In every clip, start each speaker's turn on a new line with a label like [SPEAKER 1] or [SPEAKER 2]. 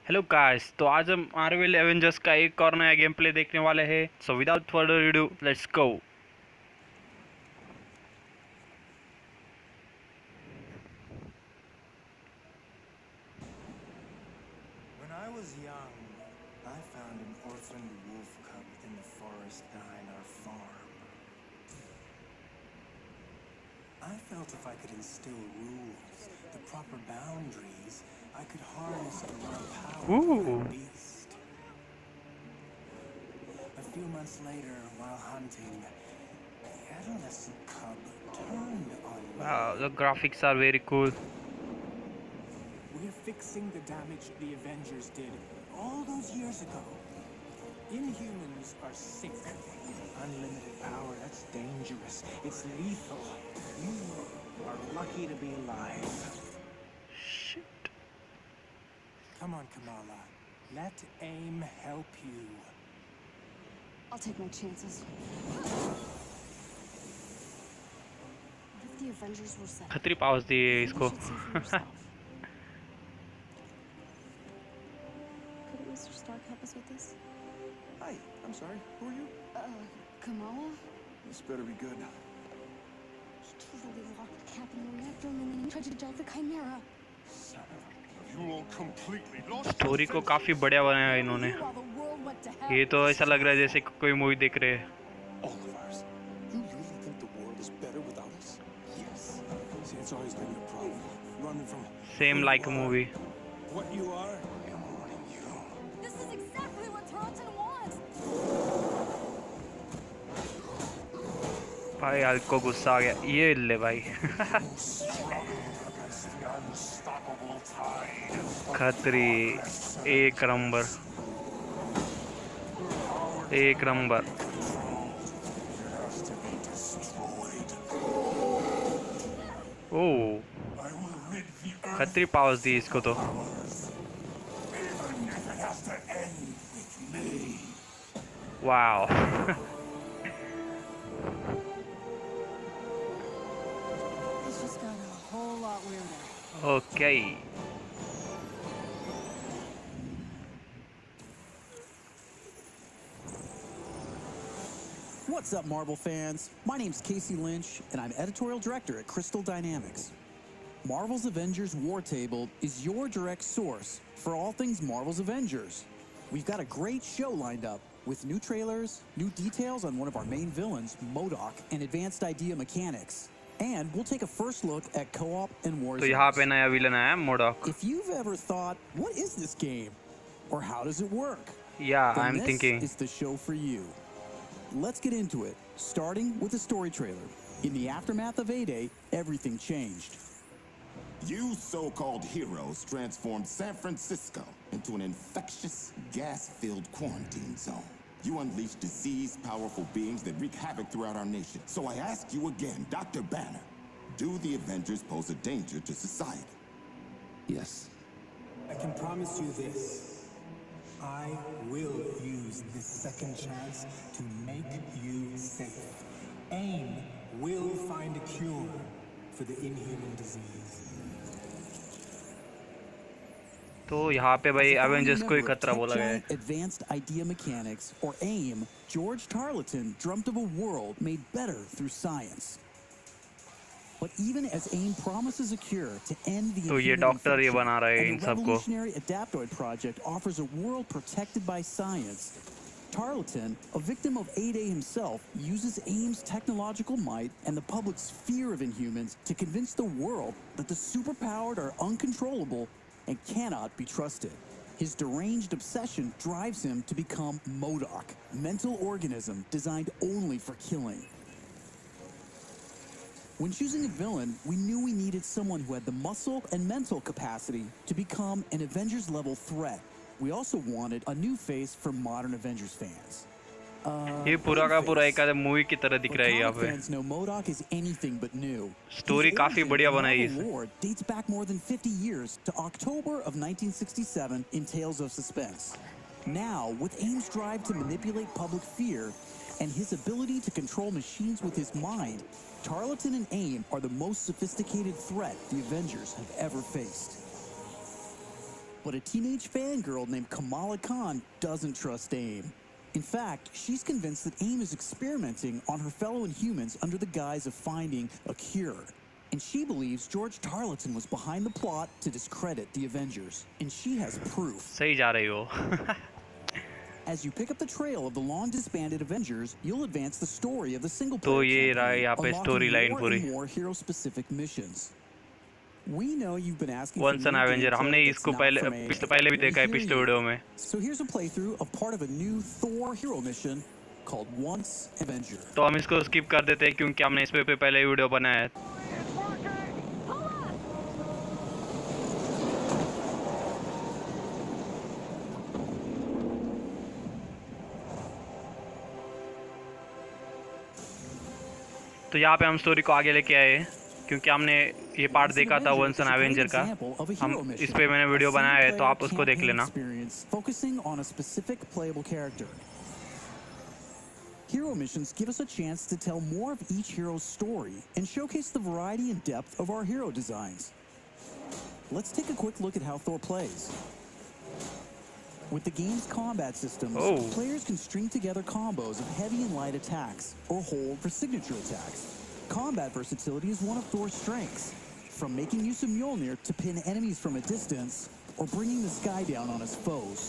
[SPEAKER 1] Hello guys, तो आज हम मार्वल एवेंजर्स का एक और नया गेम प्ले देखने वाले हैं। So without further ado, let's go.
[SPEAKER 2] When I was young, I found an orphaned wolf cub in the forest behind our farm. I felt if I could instill rules, the proper boundaries, I could harness the raw power of
[SPEAKER 1] Ooh.
[SPEAKER 2] that beast. A few months later, while hunting, the adolescent cub turned on me.
[SPEAKER 1] Wow, the graphics are very cool.
[SPEAKER 2] We're fixing the damage the Avengers did all those years ago. Inhumans are sick. Unlimited power, that's dangerous. It's lethal. You are lucky to be alive.
[SPEAKER 1] Shit.
[SPEAKER 2] Come on, Kamala. Let AIM help you.
[SPEAKER 3] I'll take my chances. What if the Avengers were set?
[SPEAKER 1] Khatri powers दिए
[SPEAKER 3] You
[SPEAKER 1] इसको।
[SPEAKER 3] should see for yourself. Couldn't Mr. Stark help us with this?
[SPEAKER 4] Hi, I'm sorry. Who are you?
[SPEAKER 3] Kamala?
[SPEAKER 4] This better be good.
[SPEAKER 3] He totally locked the cap in the reactor and then tried to eject the Chimera.
[SPEAKER 4] You all completely lost.
[SPEAKER 1] Story को काफी बढ़िया बनाया है इन्होंने।
[SPEAKER 3] While the world went to hell.
[SPEAKER 1] ये तो ऐसा लग रहा है जैसे कोई मूवी देख रहे हैं।
[SPEAKER 4] All of ours. You really think the world is better without us?
[SPEAKER 2] Yes. See, it's always been your problem. Running from
[SPEAKER 1] same
[SPEAKER 2] who
[SPEAKER 1] like
[SPEAKER 2] you are,
[SPEAKER 1] movie.
[SPEAKER 2] what you are.
[SPEAKER 4] I'm warning you.
[SPEAKER 3] This is exactly what Tarleton wants.
[SPEAKER 1] भाई Hulk को गुस्सा आ गया। ये ले भाई।
[SPEAKER 4] Against the unstoppable tide.
[SPEAKER 1] Khatri एक नंबर, एक नंबर।
[SPEAKER 4] Has to be destroyed.
[SPEAKER 1] Oh,
[SPEAKER 4] I will rid the earth.
[SPEAKER 1] खतरी पावर्स दी इसको तो।
[SPEAKER 4] Even if it has to end with me.
[SPEAKER 1] Wow.
[SPEAKER 3] This just got a whole lot weirder.
[SPEAKER 1] Okay.
[SPEAKER 5] What's up, Marvel fans? My name's Casey Lynch, and I'm editorial director at Crystal Dynamics. Marvel's Avengers War Table is your direct source for all things Marvel's Avengers. We've got a great show lined up with new trailers, new details on one of our main villains, MODOK, and advanced idea mechanics. And we'll take a first look at co-op and war
[SPEAKER 1] तो यहाँ
[SPEAKER 5] zones.
[SPEAKER 1] पे नया villain आया मोडॉक।
[SPEAKER 5] If you've ever thought, what is this game? Or how does it work?
[SPEAKER 1] Yeah,
[SPEAKER 5] Then
[SPEAKER 1] I'm
[SPEAKER 5] this
[SPEAKER 1] thinking.
[SPEAKER 5] is the show for you. Let's get into it, starting with a story trailer. In the aftermath of A-Day, everything changed.
[SPEAKER 6] You so-called heroes transformed San Francisco into an infectious, gas-filled quarantine zone. You unleashed diseased, powerful beings that wreak havoc throughout our nation. So I ask you again, Dr. Banner, do the Avengers pose a danger to society?
[SPEAKER 4] Yes.
[SPEAKER 2] I can promise you this. I will use this second chance to make you safe. AIM will find a cure for the inhuman disease.
[SPEAKER 1] तो यहाँ पे भाई
[SPEAKER 5] As a founding
[SPEAKER 1] Avengers को ही
[SPEAKER 5] member of
[SPEAKER 1] खतरा बोला गया है।
[SPEAKER 5] Tech Giant Advanced Idea Mechanics, or AIM, George Tarleton dreamt of a world made better through science. But even as AIM promises a cure to end the
[SPEAKER 1] तो ये
[SPEAKER 5] inhuman
[SPEAKER 1] doctor ये
[SPEAKER 5] infection,
[SPEAKER 1] बना रहे हैं इन
[SPEAKER 5] and the
[SPEAKER 1] सबको।
[SPEAKER 5] revolutionary Adaptoid project offers a world protected by science, Tarleton, a victim of A-Day himself, uses AIM's technological might and the public's fear of Inhumans to convince the world that the superpowered are uncontrollable and cannot be trusted. His deranged obsession drives him to become MODOK, mental organism designed only for killing. When choosing a villain, we knew we needed someone who had the muscle and mental capacity to become an Avengers-level threat. We also wanted a new face for modern Avengers fans.
[SPEAKER 1] ये पूरा का पूरा एक movie की तरह दिख
[SPEAKER 5] But
[SPEAKER 1] रहा है यहाँ
[SPEAKER 5] comic
[SPEAKER 1] पे।
[SPEAKER 5] fans know MODOK is anything but new.
[SPEAKER 1] Story
[SPEAKER 5] His
[SPEAKER 1] काफी
[SPEAKER 5] origin
[SPEAKER 1] बढ़िया
[SPEAKER 5] in
[SPEAKER 1] बनाई है
[SPEAKER 5] Marvel
[SPEAKER 1] इसे।
[SPEAKER 5] lore dates back more than 50 years to October of 1967 in Tales of Suspense. Now, with AIM's drive to manipulate public fear and his ability to control machines with his mind, Tarleton and AIM are the most sophisticated threat the Avengers have ever faced. But a teenage fangirl named Kamala Khan doesn't trust AIM. In fact, she's convinced that AIM is experimenting on her fellow Inhumans under the guise of finding a cure. And she believes George Tarleton was behind the plot to discredit the Avengers. And she has proof.
[SPEAKER 1] सही जा रही हो.
[SPEAKER 5] As you pick up the trail of the long disbanded Avengers, you'll advance the story of the single
[SPEAKER 1] तो
[SPEAKER 5] player
[SPEAKER 1] ये रहा
[SPEAKER 5] campaign,
[SPEAKER 1] यहाँ पे
[SPEAKER 5] unlocking
[SPEAKER 1] storyline
[SPEAKER 5] more
[SPEAKER 1] पूरी.
[SPEAKER 5] and more hero specific missions. We know you've been asking
[SPEAKER 1] Once
[SPEAKER 5] for
[SPEAKER 1] an
[SPEAKER 5] new
[SPEAKER 1] Avenger.
[SPEAKER 5] gameplay
[SPEAKER 1] हमने
[SPEAKER 5] that's
[SPEAKER 1] इसको
[SPEAKER 5] not
[SPEAKER 1] पहले
[SPEAKER 5] from AIM.
[SPEAKER 1] पहले भी
[SPEAKER 5] We
[SPEAKER 1] देखा है
[SPEAKER 5] hear
[SPEAKER 1] पिछले
[SPEAKER 5] you.
[SPEAKER 1] वीडियो में.
[SPEAKER 5] So here's a playthrough of part of a new Thor hero mission called Once Avenger.
[SPEAKER 1] तो हम इसको स्किप कर देते हैं क्योंकि हमने इस पे पहले ही वीडियो बनाया है. तो यहाँ पे हम स्टोरी को आगे लेके आए क्योंकि हमने ये पार्ट देखा था वंस एन एवेंजर का. हम इस पे मैंने वीडियो बनाया है तो आप उसको देख लेना.
[SPEAKER 5] Focusing on a specific playable character. Hero missions give us a chance to tell more of each hero's story and showcase the variety and depth of our hero designs. Let's take a quick look at how Thor plays. With the game's combat systems, players can string together combos of heavy and light attacks, or hold for signature attacks. Combat versatility is one of Thor's strengths, from making use of Mjolnir to pin enemies from a distance, or bringing the sky down on his foes.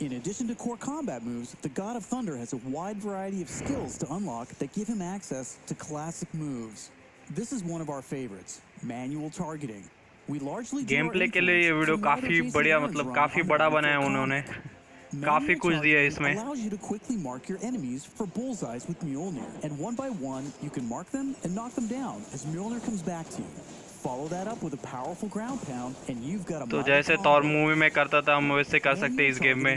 [SPEAKER 5] In addition to core combat moves, the God of Thunder has a wide variety of skills to unlock that give him access to classic moves. This is one of our favorites, manual targeting.
[SPEAKER 1] Game play के लिए ये video काफी बढ़िया मतलब काफी बड़ा बनाया उन्होंने. काफी कुछ दिया है इसमें.
[SPEAKER 5] Allows you to quickly mark your enemies for bullseyes with Mjolnir, and one by one you can mark them and knock them down as Mjolnir comes back to you. Follow that up with a powerful ground pound and you've got a.
[SPEAKER 1] तो जैसे Thor movie में करता था हम वैसे कर सकते हैं इस गेम में.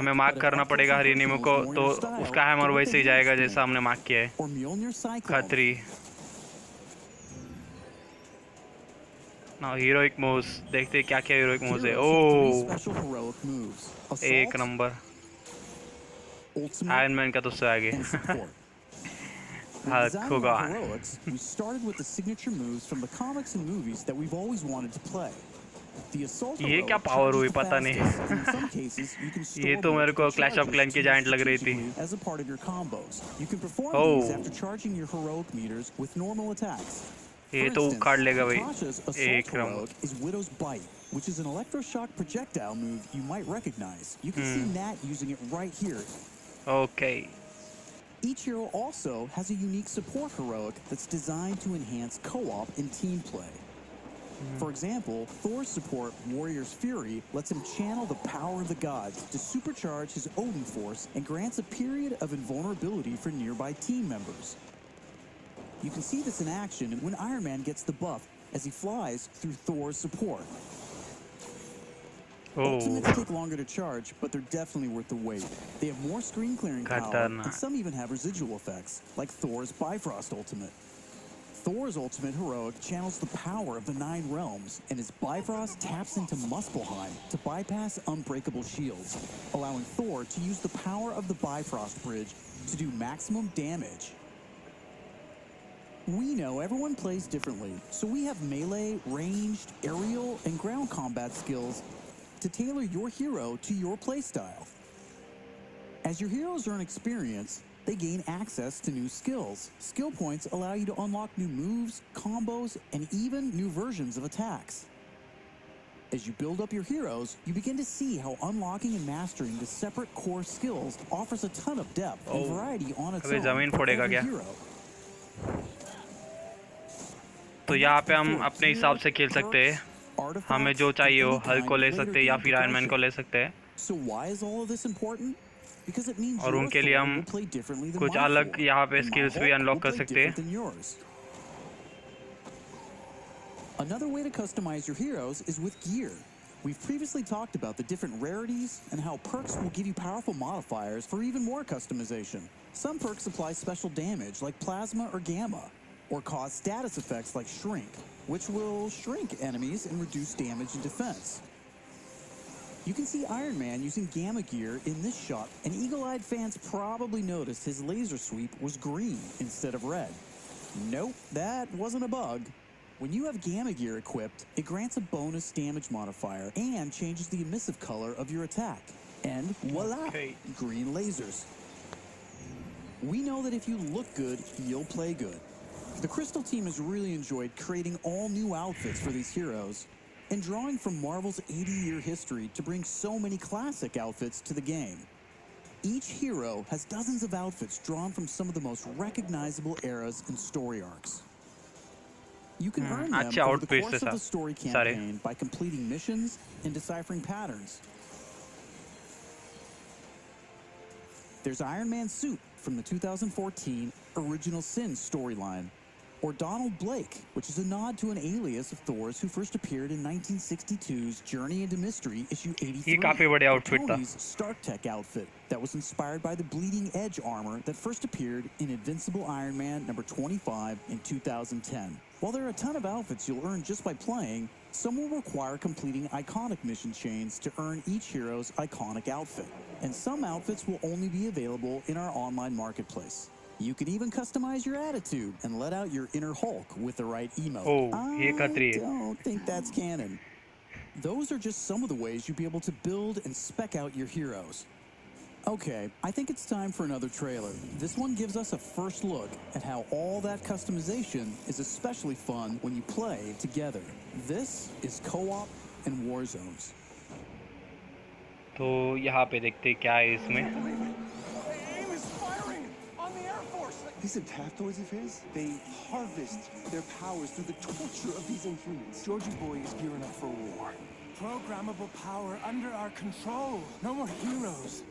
[SPEAKER 1] हमें मार्क करना पड़ेगा हर एनिमी को तो उसका हैमर वैसे ही जाएगा जैसा हमने मार्क किया है. खतरी. Now heroic moves. देखते हैं क्या क्या heroic moves है. ओह एक नंबर. आयरन मैन का तो उससे आगे.
[SPEAKER 5] Heroics, we started with the signature moves from the comics and movies that we've always wanted to play. The assault
[SPEAKER 1] ये क्या पावर हुई पता नहीं. ये तो मेरे को क्लैश ऑफ क्लैन की जाइंट लग रही थी.
[SPEAKER 5] As a part of your combos, you can perform these after charging your heroic meters with normal attacks.
[SPEAKER 1] ये तो उखाड़ लेगा भाई. एक
[SPEAKER 5] number. Is Widow's Bite, which is an electroshock projectile move you might recognize. You can see Nat using it right here.
[SPEAKER 1] Okay.
[SPEAKER 5] Each hero also has a unique support heroic that's designed to enhance co-op and team play. For example, Thor's support, Warrior's Fury, lets him channel the power of the gods to supercharge his Odin force and grants a period of invulnerability for nearby team members. You can see this in action when Iron Man gets the buff as he flies through Thor's support. Ultimates take longer to charge, but they're definitely worth the wait. They have more screen clearing power, and some even have residual effects, like Thor's Bifrost Ultimate. Thor's ultimate heroic channels the power of the 9 realms, and his Bifrost taps into Muspelheim to bypass unbreakable shields, allowing Thor to use the power of the Bifrost Bridge to do maximum damage. We know everyone plays differently, so we have melee, ranged, aerial, and ground combat skills to tailor your hero to your playstyle. As your heroes earn experience, they gain access to new skills. Skill points allow you to unlock new moves, combos, and even new versions of attacks. As you build up your heroes, you begin to see how unlocking and mastering the separate core skills offers a ton of depth and variety on its own for every hero.
[SPEAKER 1] तो यहाँ पे हम अपने हिसाब से खेल सकते हैं. हमें जो चाहिए हो हल्क को ले सकते हैं या फिर आयरन मैन को ले सकते हैं. और उनके लिए हम कुछ अलग यहाँ पे स्किल्स भी अनलॉक कर सकते हैं.
[SPEAKER 5] Another way to customize your heroes is with gear. We've previously talked about the different rarities and how perks will give you powerful modifiers for even more customization. Some perks apply special damage like plasma or gamma, or cause status effects like shrink, which will shrink enemies and reduce damage and defense. You can see Iron Man using gamma gear in this shot, and eagle-eyed fans probably noticed his laser sweep was green instead of red. Nope, that wasn't a bug. When you have Gamma Gear equipped, it grants a bonus damage modifier and changes the emissive color of your attack. And voila,
[SPEAKER 1] Okay.
[SPEAKER 5] green lasers. We know that if you look good, you'll play good. The Crystal team has really enjoyed creating all new outfits for these heroes and drawing from Marvel's 80-year history to bring so many classic outfits to the game. Each hero has dozens of outfits drawn from some of the most recognizable eras and story arcs. You can earn them
[SPEAKER 1] अच्छे
[SPEAKER 5] over the
[SPEAKER 1] outfits
[SPEAKER 5] course
[SPEAKER 1] है
[SPEAKER 5] of the story
[SPEAKER 1] सारे।
[SPEAKER 5] campaign by completing missions and deciphering patterns. There's Iron Man's suit from the 2014 Original Sin storyline, or Donald Blake, which is a nod to an alias of Thor's who first appeared in 1962's Journey into Mystery issue 83.
[SPEAKER 1] ये काफी बढ़िया
[SPEAKER 5] or
[SPEAKER 1] outfit था।
[SPEAKER 5] Tony's Stark Tech outfit that was inspired by the Bleeding Edge armor that first appeared in Invincible Iron Man number 25 in 2010. While there are a ton of outfits you'll earn just by playing, some will require completing iconic mission chains to earn each hero's iconic outfit. And some outfits will only be available in our online marketplace. You can even customize your attitude and let out your inner Hulk with the right emote.
[SPEAKER 1] Oh, ये Khatri
[SPEAKER 5] I
[SPEAKER 1] है।
[SPEAKER 5] don't think that's canon. Those are just some of the ways you'll be able to build and spec out your heroes. Okay, I think it's time for another trailer. This one gives us a first look at how all that customization is especially fun when you play together. This is Co-op and War Zones.
[SPEAKER 1] तो यहाँ पे देखते हैं क्या है इसमें।
[SPEAKER 2] AIM is firing on the Air Force.
[SPEAKER 4] These adaptoids of his, they harvest their powers through the torture of these Inhumans.
[SPEAKER 2] Georgie Boy is gearing up for war. Programmable power under our control. No more heroes.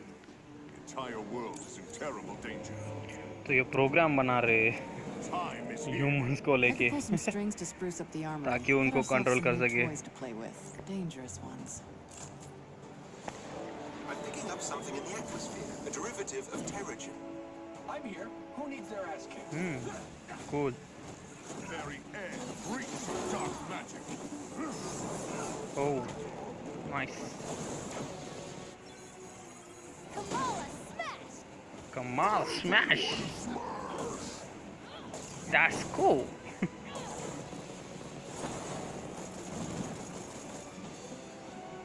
[SPEAKER 7] The entire world is in terrible danger.
[SPEAKER 1] तो ये programme बना रहे
[SPEAKER 7] Time is here.
[SPEAKER 1] Humans को
[SPEAKER 8] I
[SPEAKER 1] लेके
[SPEAKER 8] could pull some strings to spruce up the armor.
[SPEAKER 1] ताकि उनको
[SPEAKER 8] Get ourselves
[SPEAKER 1] control कर
[SPEAKER 8] some new
[SPEAKER 1] सके।
[SPEAKER 8] toys to play with. Dangerous ones.
[SPEAKER 9] I'm picking up something in the atmosphere, a derivative of Terrigen.
[SPEAKER 2] I'm here. Who needs their ass kicked?
[SPEAKER 1] cool।
[SPEAKER 7] The very air breathes dark magic.
[SPEAKER 1] Oh, nice। Kamal smash। That's cool।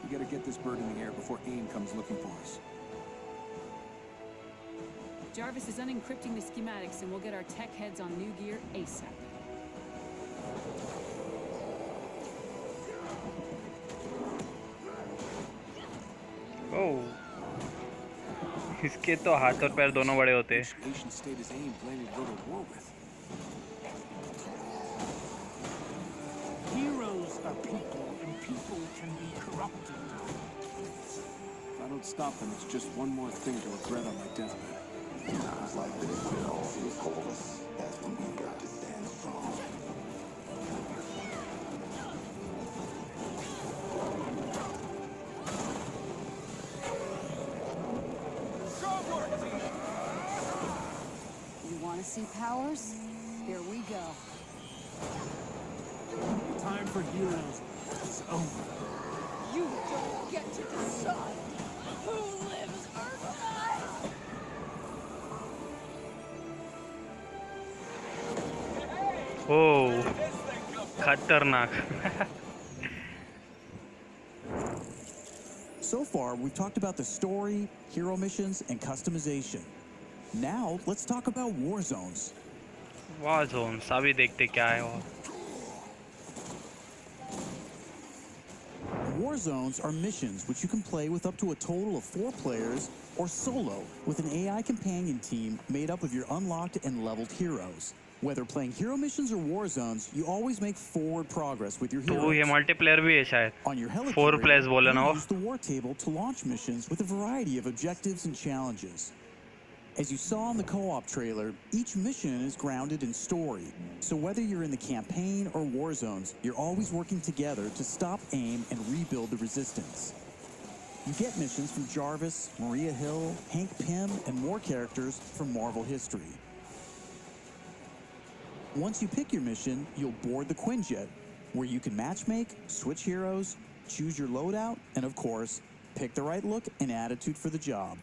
[SPEAKER 4] We gotta get this bird in the air before AIM comes looking for us.
[SPEAKER 10] Jarvis is unencrypting the schematics and we'll get our tech heads on new gear ASAP.
[SPEAKER 1] Oh, इसके तो हाथ और पैर दोनों बड़े होते हैं।
[SPEAKER 4] Which nation state is AIM planning to go to war with?
[SPEAKER 2] Heroes are people, and people can be corrupted.
[SPEAKER 4] If I don't stop them, it's just one more thing to regret on my deathbed.
[SPEAKER 6] Times like this, when all feels hopeless, that's when we've got to stand strong.
[SPEAKER 3] You want to see powers? Here we go.
[SPEAKER 2] Time for heroes is over.
[SPEAKER 3] You don't get to decide who lives or dies.
[SPEAKER 1] Oh, खतरनाक।
[SPEAKER 5] So far, we've talked about the story, hero missions, and customization. Now, let's talk about war zones.
[SPEAKER 1] War zones अभी देखते क्या है वो।
[SPEAKER 5] War zones are missions which you can play with up to a total of 4 players or solo with an AI companion team made up of your unlocked and leveled heroes. Whether playing hero missions or war zones, you always make forward progress with your
[SPEAKER 1] तो
[SPEAKER 5] heroes.
[SPEAKER 1] ये multiplayer भी है शायद।
[SPEAKER 5] On your helicarrier,
[SPEAKER 1] 4 players बोले ना
[SPEAKER 5] you
[SPEAKER 1] वो।
[SPEAKER 5] use the war table to launch missions with a variety of objectives and challenges. As you saw in the co-op trailer, each mission is grounded in story. So whether you're in the campaign or war zones, you're always working together to stop AIM and rebuild the resistance. You get missions from Jarvis, Maria Hill, Hank Pym, and more characters from Marvel history. Once you pick your mission, you'll board the Quinjet, where you can matchmake, switch heroes, choose your loadout, and of course, pick the right look and attitude for the job.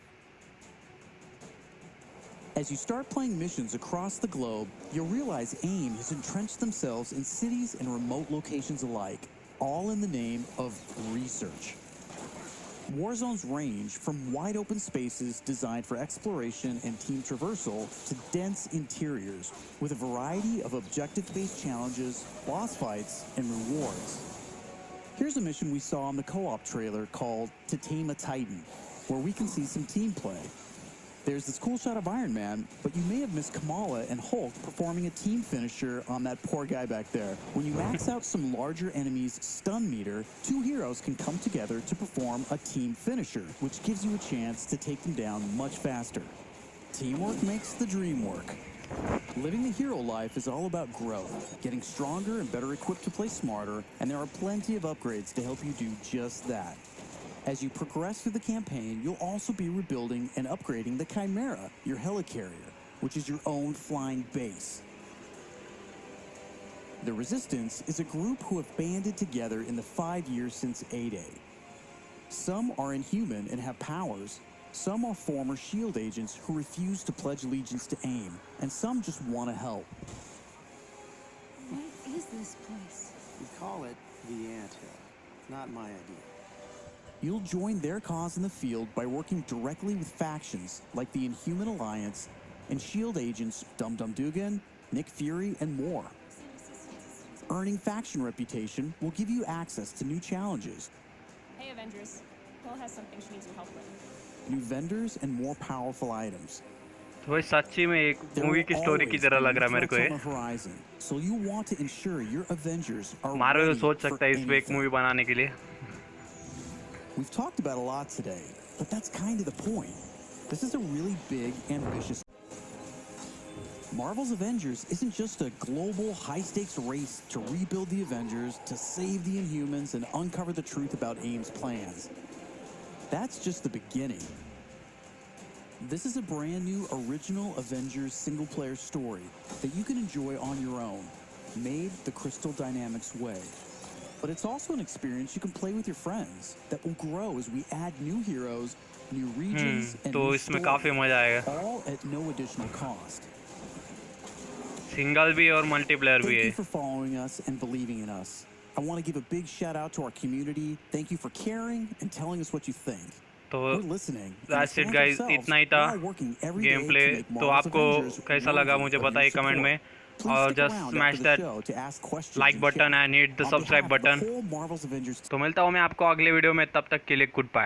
[SPEAKER 5] As you start playing missions across the globe, you'll realize AIM has entrenched themselves in cities and remote locations alike, all in the name of research. War zones range from wide open spaces designed for exploration and team traversal to dense interiors with a variety of objective-based challenges, boss fights, and rewards. Here's a mission we saw in the co-op trailer called To Tame a Titan, where we can see some team play. There's this cool shot of Iron Man, but you may have missed Kamala and Hulk performing a team finisher on that poor guy back there. When you max out some larger enemies' stun meter, two heroes can come together to perform a team finisher, which gives you a chance to take them down much faster. Teamwork makes the dream work. Living the hero life is all about growth, getting stronger and better equipped to play smarter, and there are plenty of upgrades to help you do just that. As you progress through the campaign, you'll also be rebuilding and upgrading the Chimera, your helicarrier, which is your own flying base. The Resistance is a group who have banded together in the 5 years since A-Day. Some are inhuman and have powers. Some are former SHIELD agents who refuse to pledge allegiance to AIM, and some just want to help.
[SPEAKER 10] What is this place?
[SPEAKER 11] We call it the Anthill. Not my idea.
[SPEAKER 5] You'll join their cause in the field by working directly with factions like the Inhuman Alliance and SHIELD agents Dum Dum Dugan, Nick Fury, and more. Earning faction reputation will give you access to new challenges,
[SPEAKER 12] Hey, Avengers. Pearl has something she needs your help with.
[SPEAKER 5] new vendors, and more powerful items.
[SPEAKER 1] तो भाई सच्ची में एक
[SPEAKER 5] There
[SPEAKER 1] movie
[SPEAKER 5] will
[SPEAKER 1] की story की
[SPEAKER 5] always
[SPEAKER 1] तरह
[SPEAKER 5] be
[SPEAKER 1] लग रहा है मेरे
[SPEAKER 5] threats
[SPEAKER 1] को
[SPEAKER 5] on
[SPEAKER 1] ये.
[SPEAKER 5] the horizon, so you want to ensure your Avengers are
[SPEAKER 1] Marvel
[SPEAKER 5] ready
[SPEAKER 1] सोच
[SPEAKER 5] for
[SPEAKER 1] सकता है इस पे एक
[SPEAKER 5] anything.
[SPEAKER 1] मूवी बनाने के लिए.
[SPEAKER 5] We've talked about a lot today, but that's kind of the point. This is a really big, ambitious. Marvel's Avengers isn't just a global, high-stakes race to rebuild the Avengers, to save the Inhumans, and uncover the truth about AIM's plans. That's just the beginning. This is a brand new, original Avengers single-player story that you can enjoy on your own, made the Crystal Dynamics way. But it's also an experience you can play with your friends that will grow as we add new heroes, new regions, and
[SPEAKER 1] तो
[SPEAKER 5] new
[SPEAKER 1] इसमें काफी मजा आएगा.
[SPEAKER 5] stories, all at no additional cost.
[SPEAKER 1] Single भी और multiplayer भी
[SPEAKER 5] Thank
[SPEAKER 1] है.
[SPEAKER 5] you for following us and believing in us. I want to give a big shout out to our community. Thank you for caring and telling us what you think.
[SPEAKER 1] तो
[SPEAKER 5] We're listening. and
[SPEAKER 1] that's
[SPEAKER 5] the
[SPEAKER 1] it
[SPEAKER 5] fans
[SPEAKER 1] guys,
[SPEAKER 5] themselves
[SPEAKER 1] इतना ही था
[SPEAKER 5] are working every day
[SPEAKER 1] game
[SPEAKER 5] to
[SPEAKER 1] play.
[SPEAKER 5] make
[SPEAKER 1] तो
[SPEAKER 5] Marvel's
[SPEAKER 1] आपको
[SPEAKER 5] Avengers
[SPEAKER 1] कैसा लगा
[SPEAKER 5] worthy
[SPEAKER 1] मुझे
[SPEAKER 5] of your
[SPEAKER 1] बताइए comment
[SPEAKER 5] support.
[SPEAKER 1] में.
[SPEAKER 5] Please
[SPEAKER 1] और
[SPEAKER 5] stick
[SPEAKER 1] just
[SPEAKER 5] around
[SPEAKER 1] smash
[SPEAKER 5] after the
[SPEAKER 1] that
[SPEAKER 5] show to ask questions
[SPEAKER 1] like
[SPEAKER 5] and
[SPEAKER 1] button
[SPEAKER 5] chat.
[SPEAKER 1] and hit the
[SPEAKER 5] On
[SPEAKER 1] subscribe
[SPEAKER 5] behalf of the
[SPEAKER 1] button.
[SPEAKER 5] whole Marvel's Avengers
[SPEAKER 1] तो मिलता हूँ मैं आपको अगले video में, तब तक के लिए गुड बाय.